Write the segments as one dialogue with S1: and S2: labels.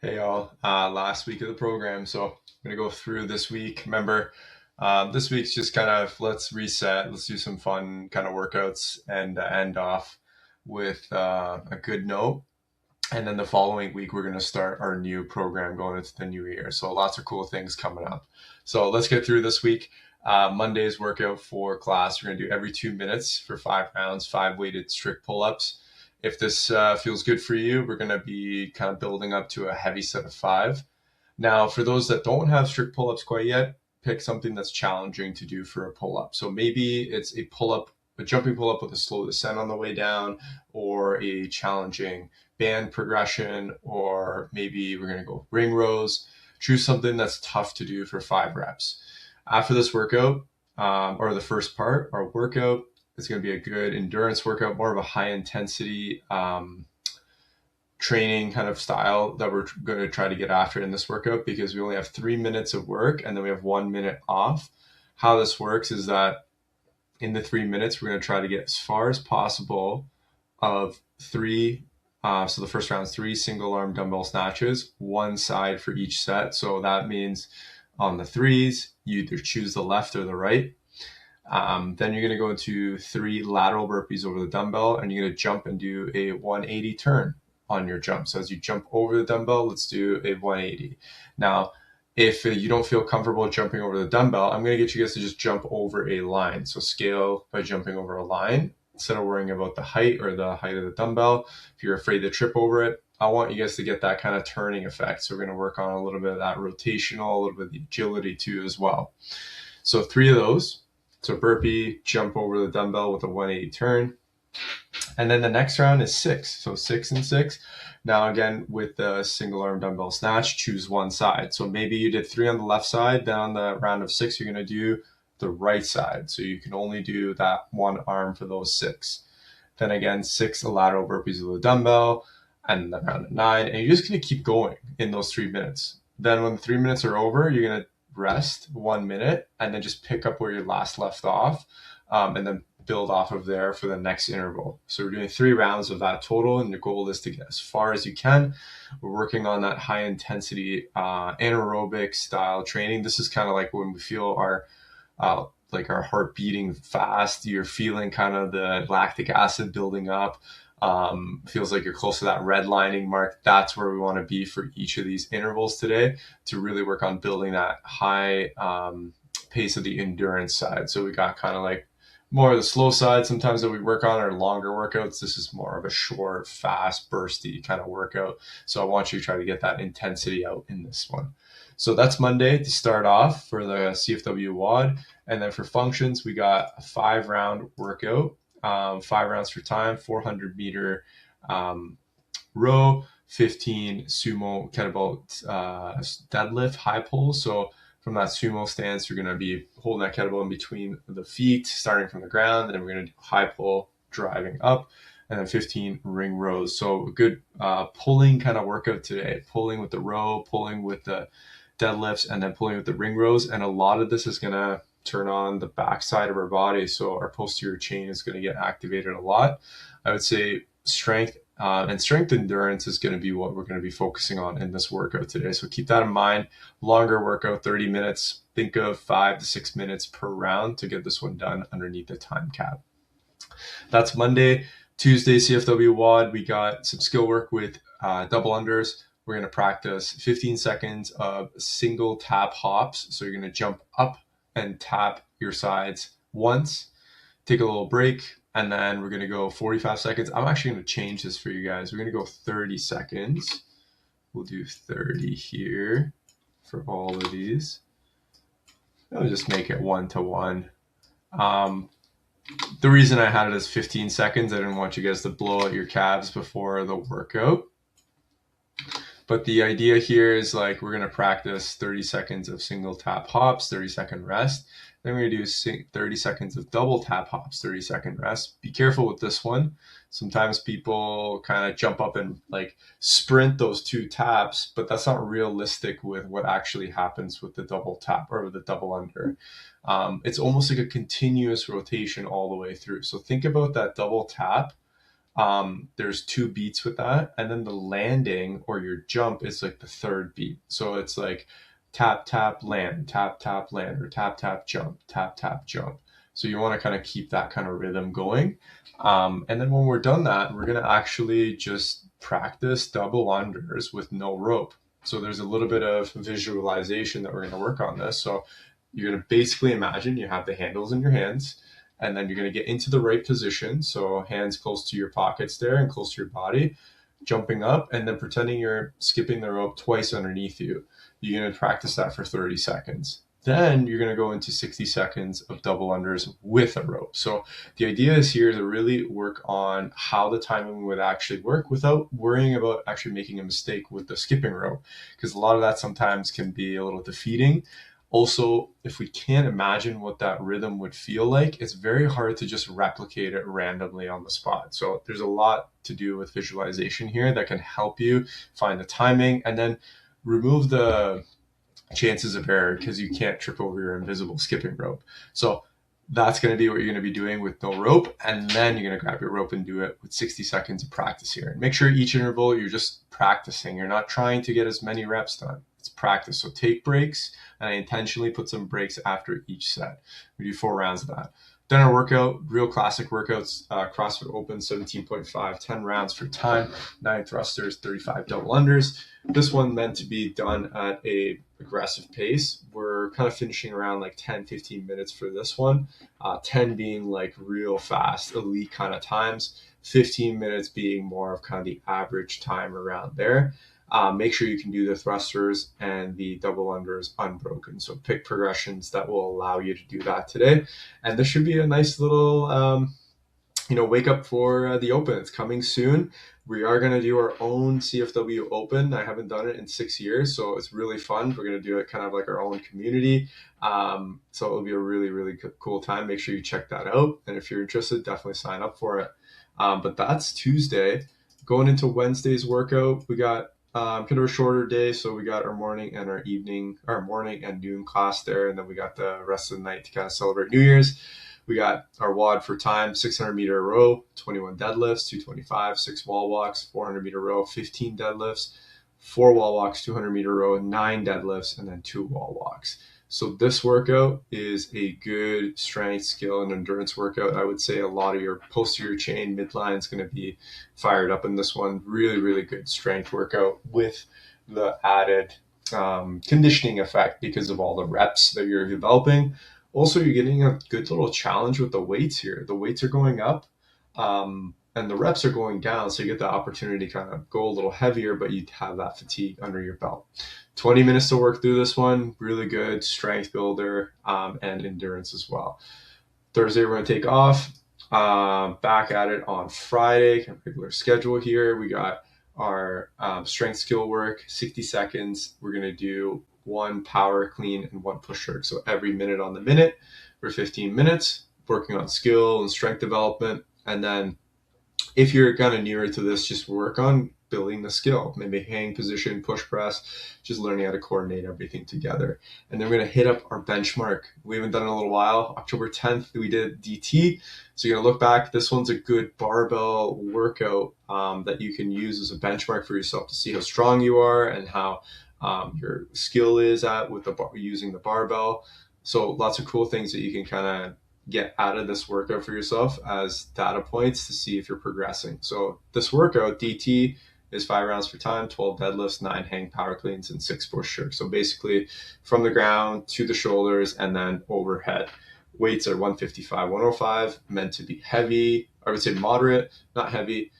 S1: Hey y'all, last week of the program, so I'm gonna go through this week. Remember, this week's just kind of let's reset, let's do some fun kind of workouts and end off with a good note. And then the following week, we're gonna start our new program going into the new year. So lots of cool things coming up. So let's get through this week. Monday's workout for class, we're gonna do every 2 minutes for 5 rounds, 5 weighted strict pull-ups. If this feels good for you, we're going to be kind of building up to a heavy set of five. Now, for those that don't have strict pull-ups quite yet, pick something that's challenging to do for a pull-up. So maybe it's a pull-up, a jumping pull-up with a slow descent on the way down, or a challenging band progression, or maybe we're going to go ring rows. Choose something that's tough to do for 5 reps. After this workout, or the first part, our workout, it's going to be a good endurance workout, more of a high intensity training kind of style that we're going to try to get after in this workout, because we only have 3 minutes of work and then we have 1 minute off. How this works is that in the 3 minutes, we're going to try to get as far as possible of three. So the first round is 3 single arm dumbbell snatches, one side for each set. So that means on the threes, you either choose the left or the right. Then you're going to go into 3 lateral burpees over the dumbbell, and you're going to jump and do a 180 turn on your jump. So as you jump over the dumbbell, let's do a 180. Now, if you don't feel comfortable jumping over the dumbbell, I'm going to get you guys to just jump over a line. So scale by jumping over a line instead of worrying about the height or the height of the dumbbell. If you're afraid to trip over it, I want you guys to get that kind of turning effect. So we're going to work on a little bit of that rotational, a little bit of the agility too as well. So 3 of those. So burpee, jump over the dumbbell with a 180 turn. And then the next round is 6. So 6 and 6. Now again, with the single arm dumbbell snatch, choose one side. So maybe you did 3 on the left side, then on the round of 6, you're going to do the right side. So you can only do that one arm for those 6. Then again, 6 lateral burpees with a dumbbell, and then round of 9. And you're just going to keep going in those 3 minutes. Then when the 3 minutes are over, you're going to rest 1 minute and then just pick up where you last left off, and then build off of there for the next interval. So we're doing 3 rounds of that total, and the goal is to get as far as you can. We're working on that high intensity anaerobic style training. This is kind of like when we feel our our heart beating fast, you're feeling kind of the lactic acid building up. Feels like you're close to that redlining mark. That's where we want to be for each of these intervals today, to really work on building that high pace of the endurance side. So we got kind of like more of the slow side sometimes that we work on, our longer workouts. This is more of a short, fast, bursty kind of workout. So I want you to try to get that intensity out in this one. So that's Monday to start off for the CFW WOD. And then for functions, we got a 5-round workout, 5 rounds for time, 400-meter row, 15 sumo kettlebell deadlift high pull. So from that sumo stance, you're going to be holding that kettlebell in between the feet, starting from the ground, and then we're going to do high pull, driving up, and then 15 ring rows. So a good pulling kind of workout today, pulling with the row, pulling with the deadlifts, and then pulling with the ring rows. And a lot of this is going to turn on the back side of our body. So our posterior chain is going to get activated a lot. I would say strength and strength endurance is going to be what we're going to be focusing on in this workout today. So keep that in mind. Longer workout, 30 minutes. Think of 5 to 6 minutes per round to get this one done underneath the time cap. That's Monday. Tuesday, CFW WOD, we got some skill work with double unders. We're going to practice 15 seconds of single tap hops. So you're going to jump up and tap your sides once, take a little break, and then we're going to go 45 seconds. I'm actually going to change this for you guys. We're going to go 30 seconds. We'll do 30 here for all of these. I'll just make it 1-to-1. The reason I had it as 15 seconds, I didn't want you guys to blow out your calves before the workout. But the idea here is like we're going to practice 30 seconds of single tap hops, 30-second rest. Then we're going to do 30 seconds of double tap hops, 30-second rest. Be careful with this one. Sometimes people kind of jump up and like sprint those 2 taps, but that's not realistic with what actually happens with the double tap or the double under. It's almost like a continuous rotation all the way through. So think about that double tap There's 2 beats with that, and then the landing or your jump is like the third beat. So it's like tap tap land, tap tap land, or tap tap jump, tap tap jump. So you want to kind of keep that kind of rhythm going. And then when we're done that, we're gonna actually just practice double unders with no rope. So there's a little bit of visualization that we're gonna work on this. So you're gonna basically imagine you have the handles in your hands, and then you're going to get into the right position. So hands close to your pockets there and close to your body, jumping up, and then pretending you're skipping the rope twice underneath you. You're going to practice that for 30 seconds. Then you're going to go into 60 seconds of double unders with a rope. So the idea is here to really work on how the timing would actually work without worrying about actually making a mistake with the skipping rope, because a lot of that sometimes can be a little defeating. Also, if we can't imagine what that rhythm would feel like, it's very hard to just replicate it randomly on the spot. So there's a lot to do with visualization here that can help you find the timing and then remove the chances of error, because you can't trip over your invisible skipping rope. So that's going to be what you're going to be doing with no rope. And then you're going to grab your rope and do it with 60 seconds of practice here. And make sure each interval you're just practicing. You're not trying to get as many reps done. It's practice. So take breaks, and I intentionally put some breaks after each set. We do 4 rounds of that. Then our workout, real classic workouts, CrossFit Open 17.5, 10 rounds for time, 9 thrusters, 35 double unders. This one meant to be done at a aggressive pace. We're kind of finishing around like 10, 15 minutes for this one, 10 being like real fast, elite kind of times, 15 minutes being more of kind of the average time around there. Make sure you can do the thrusters and the double unders unbroken. So pick progressions that will allow you to do that today. And this should be a nice little, wake up for the Open. It's coming soon. We are going to do our own CFW Open. I haven't done it in 6 years, so it's really fun. We're going to do it kind of like our own community. So it'll be a really, really cool time. Make sure you check that out. And if you're interested, definitely sign up for it. But that's Tuesday. Going into Wednesday's workout, we got kind of a shorter day, so we got our morning and our evening, our morning and noon class there, and then we got the rest of the night to kind of celebrate New Year's. We got our WOD for time, 600-meter row, 21 deadlifts, 225, 6 wall walks, 400-meter row, 15 deadlifts, 4 wall walks, 200-meter row, 9 deadlifts, and then 2 wall walks. So this workout is a good strength, skill, and endurance workout. I would say a lot of your posterior chain midline is going to be fired up in this one. Really, really good strength workout with the added conditioning effect because of all the reps that you're developing. Also, you're getting a good little challenge with the weights here. The weights are going up and the reps are going down, so you get the opportunity to kind of go a little heavier, but you have that fatigue under your belt. 20 minutes to work through this one. Really good strength builder and endurance as well. Thursday, we're going to take off. Back at it on Friday, kind of regular schedule here. We got our strength skill work, 60 seconds. We're going to do 1 power clean and 1 push jerk. So every minute on the minute for 15 minutes, working on skill and strength development. And then if you're kind of nearer to this, just work on building the skill, maybe hang position, push press, just learning how to coordinate everything together. And then we're going to hit up our benchmark. We haven't done it in a little while. October 10th, we did DT. So you're going to look back. This one's a good barbell workout that you can use as a benchmark for yourself to see how strong you are and how your skill is at with using the barbell. So lots of cool things that you can kind of get out of this workout for yourself as data points to see if you're progressing. So this workout, DT, is 5 rounds for time, 12 deadlifts, 9 hang power cleans, and 6 push jerks. So basically from the ground to the shoulders and then overhead. Weights are 155, 105, meant to be heavy. I would say moderate, not heavy.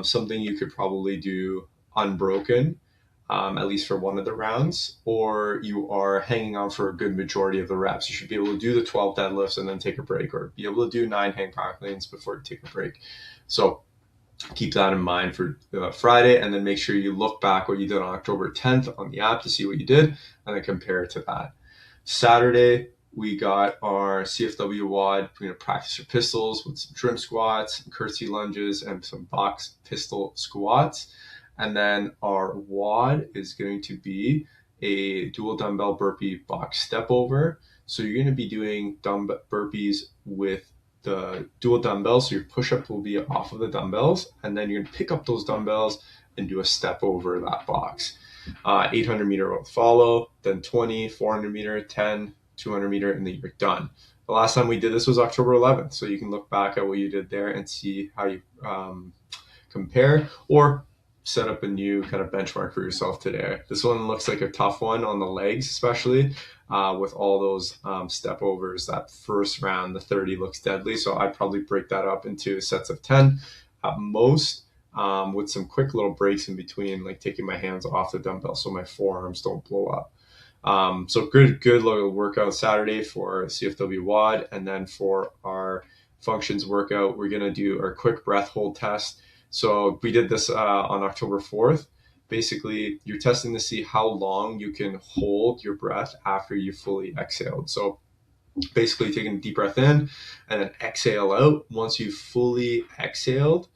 S1: Something you could probably do unbroken, at least for one of the rounds, or you are hanging on for a good majority of the reps. You should be able to do the 12 deadlifts and then take a break, or be able to do 9 hang power cleans before you take a break. So keep that in mind for Friday, and then make sure you look back what you did on October 10th on the app to see what you did, and then compare it to that. Saturday, we got our CFW WOD. We're going to practice your pistols with some trim squats, some curtsy lunges, and some box pistol squats. And then our WOD is going to be a dual dumbbell burpee box step over. So you're going to be doing burpees with the dual dumbbells. So your push-up will be off of the dumbbells, and then you're going to pick up those dumbbells and do a step over that box. 800 meter will follow, then 20, 400 meter, 10, 200 meter, and then you're done. The last time we did this was October 11th. So you can look back at what you did there and see how you compare, or set up a new kind of benchmark for yourself today. This one looks like a tough one on the legs, especially with all those step overs. That first round, the 30 looks deadly. So I'd probably break that up into sets of 10 at most, with some quick little breaks in between, like taking my hands off the dumbbell so my forearms don't blow up. So good little workout Saturday for CFW WOD. And then for our functions workout, we're going to do our quick breath hold test. So we did this on October 4th. Basically, you're testing to see how long you can hold your breath after you fully exhaled. So basically taking a deep breath in and then exhale out. Once you've fully exhaled,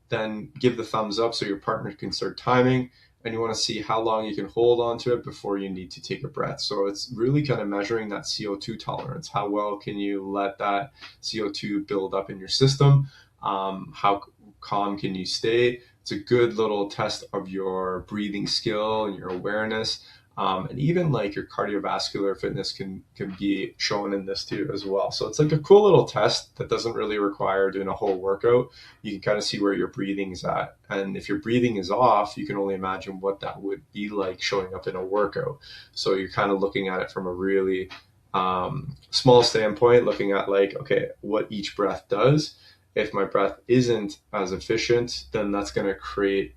S1: then give the thumbs up so your partner can start timing. And you want to see how long you can hold on to it before you need to take a breath. So it's really kind of measuring that CO2 tolerance. How well can you let that CO2 build up in your system? How calm can you stay? It's a good little test of your breathing skill and your awareness. And even like your cardiovascular fitness can be shown in this too as well. So it's like a cool little test that doesn't really require doing a whole workout. You can kind of see where your breathing is at. And if your breathing is off, you can only imagine what that would be like showing up in a workout. So you're kind of looking at it from a really small standpoint, looking at like, okay, what each breath does. If my breath isn't as efficient, then that's going to create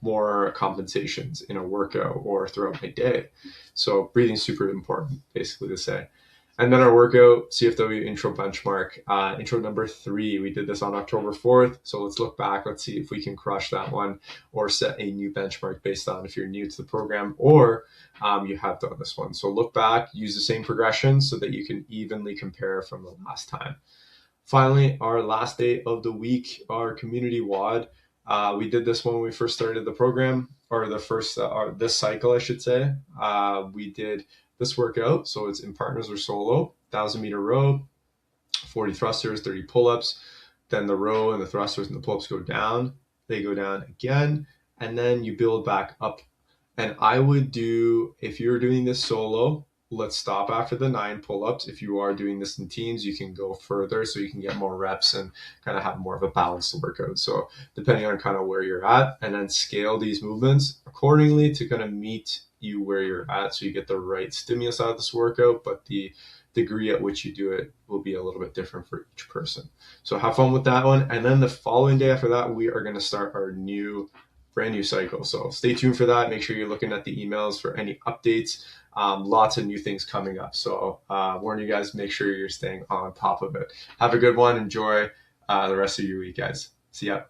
S1: more compensations in a workout or throughout my day. So breathing is super important, basically to say. And then our workout, CFW intro benchmark, intro number 3. We did this on October 4th. So let's look back. Let's see if we can crush that one or set a new benchmark based on if you're new to the program or you have done this one. So look back, use the same progression so that you can evenly compare from the last time. Finally, our last day of the week, our community WOD. We did this when we first started the program, or the first, this cycle, I should say. We did this workout. So it's in partners or solo, 1,000 meter row, 40 thrusters, 30 pull-ups. Then the row and the thrusters and the pull-ups go down. They go down again, and then you build back up. And I would do, if you're doing this solo, let's stop after the 9 pull-ups. If you are doing this in teams, you can go further so you can get more reps and kind of have more of a balanced workout. So depending on kind of where you're at, and then scale these movements accordingly to kind of meet you where you're at so you get the right stimulus out of this workout, but the degree at which you do it will be a little bit different for each person. So have fun with that one. And then the following day after that, we are going to start our brand new cycle. So stay tuned for that. Make sure you're looking at the emails for any updates. Lots of new things coming up. So warn you guys, make sure you're staying on top of it. Have a good one. Enjoy the rest of your week, guys. See ya.